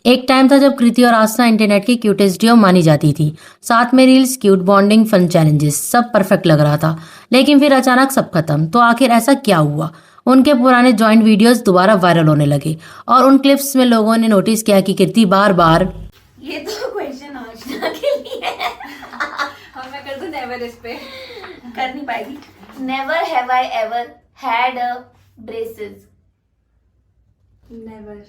एक टाइम था जब कृति और आसना इंटरनेट की क्यूटेस्ट डियो मानी जाती थी। साथ में reels, cute bonding, fun challenges, सब परफेक्ट लग रहा था। लेकिन फिर अचानक सब खत्म। तो आखिर ऐसा क्या हुआ? उनके पुराने जॉइंट वीडियोस दोबारा वायरल होने लगे और उन क्लिप्स में लोगों ने नोटिस किया कि कृति बार बार ये तो क्वेश्चन आशना के लिए है। और मैं कर दूं नेवर इस पे। कर नहीं पाएगी। Never have I ever had a braces. Never.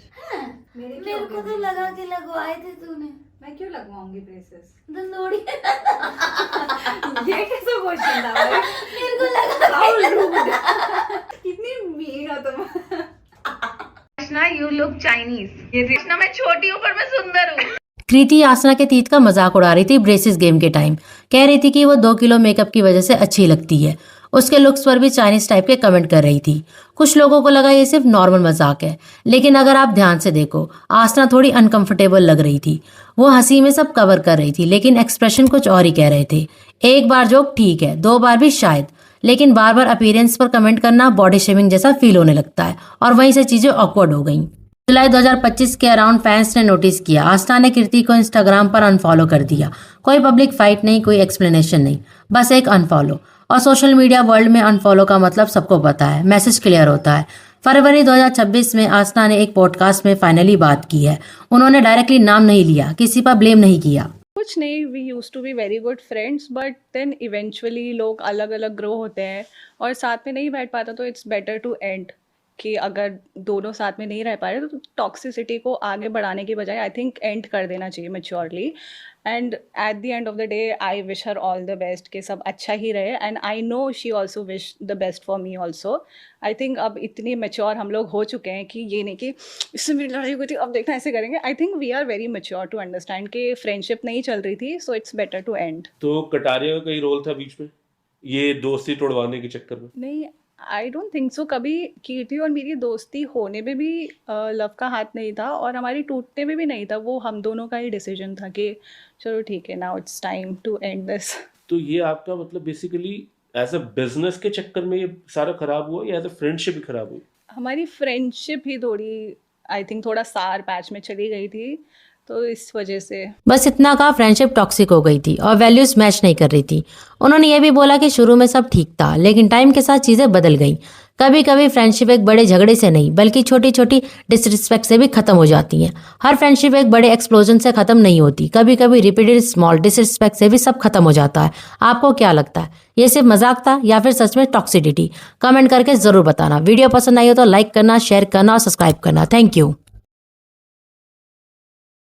मेरे को तो लगा के लगवाए थे तूने। मैं क्यों लगवाऊंगी ब्रेसेस? दंदोड़ी। ये कैसा क्वेश्चन था भाई? मेरे को लगा How rude. कितनी मीन हो तुम। Krishna you look Chinese. ये कृष्णा मैं छोटी हूँ पर मैं सुंदर हूँ। कृति आसना के तीत का मजाक उड़ा रही थी ब्रेसिस गेम के टाइम। कह रही थी कि वो 2 किलो मेकअप की वजह से अच्छी लगती है। उसके लुक्स पर भी चाइनीज टाइप के कमेंट कर रही थी। कुछ लोगों को लगा ये सिर्फ नॉर्मल मजाक है, लेकिन अगर आप ध्यान से देखो, आसना थोड़ी अनकंफर्टेबल लग रही थी। वो हंसी में सब कवर कर रही थी, लेकिन एक्सप्रेशन कुछ और ही कह रहे थे। एक बार जोक ठीक है, 2 बार भी शायद, लेकिन बार बार अपीयरेंस पर कमेंट करना बॉडी शेमिंग जैसा फील होने लगता है और वहीं से चीजें ऑकवर्ड हो गई। जुलाई 2025 के अराउंड फैंस ने नोटिस किया आस्था ने कृति को इंस्टाग्राम पर अनफॉलो कर दिया। कोई पब्लिक फाइट नहीं, कोई एक्सप्लेनेशन नहीं, बस एक अनफॉलो। और सोशल मीडिया वर्ल्ड में अनफॉलो का मतलब सबको पता है, मैसेज क्लियर होता है। फरवरी 2026 में आस्था ने एक पॉडकास्ट में फाइनली बात की है। उन्होंने डायरेक्टली नाम नहीं लिया, किसी पर ब्लेम नहीं किया। कुछ नहीं, we use to be very good friends but then eventually लोग अलग अलग ग्रो होते हैं और साथ में नहीं बैठ पाता, तो इट्स बेटर टू एंड। कि अगर दोनों साथ में नहीं रह पा रहे तो टॉक्सिसिटी को आगे बढ़ाने की बजाय आई थिंक एंड कर देना चाहिए maturely. And at the end of the day I wish her all the best, कि सब अच्छा ही रहे। And I know she also wish the best for me also. I think अब इतनी मेच्योर हम लोग हो चुके हैं कि ये नहीं कि इससे मेरी लड़ाई हुई थी अब देखना ऐसे करेंगे। I think we are very mature to understand कि फ्रेंडशिप नहीं चल रही थी, so it's better to end. तो कटारिया का कहीं रोल था बीच में ये दोस्ती तोड़वाने के चक्कर में? नहीं, आई डोंट थिंक सो। कभी कीर्ति और मेरी दोस्ती होने में भी लव का हाथ नहीं था और हमारी टूटने में भी नहीं था। वो हम दोनों का ही डिसीजन था कि चलो ठीक है, now it's time to end this. तो ये आपका मतलब बेसिकली एज अ बिजनेस के चक्कर में ये सारा खराब हुआ या एज अ फ्रेंडशिप ही खराब हुई? हमारी फ्रेंडशिप ही थोड़ी आई थिंक थोड़ा सार पैच में चली गई थी, तो इस वजह से बस इतना कहा, फ्रेंडशिप टॉक्सिक हो गई थी और वैल्यूज मैच नहीं कर रही थी। उन्होंने ये भी बोला कि शुरू में सब ठीक था, लेकिन टाइम के साथ चीजें बदल गईं। कभी कभी फ्रेंडशिप एक बड़े झगड़े से नहीं, बल्कि छोटी छोटी डिसरिस्पेक्ट से भी खत्म हो जाती है। हर फ्रेंडशिप एक बड़े एक्सप्लोजन से खत्म नहीं होती। कभी कभी रिपीटेड स्मॉल डिसरिस्पेक्ट से भी सब खत्म हो जाता है। आपको क्या लगता है, ये सिर्फ मजाक था या फिर सच में टॉक्सिसिटी? कमेंट करके जरूर बताना। वीडियो पसंद आई हो तो लाइक करना, शेयर करना और सब्सक्राइब करना। Thank you.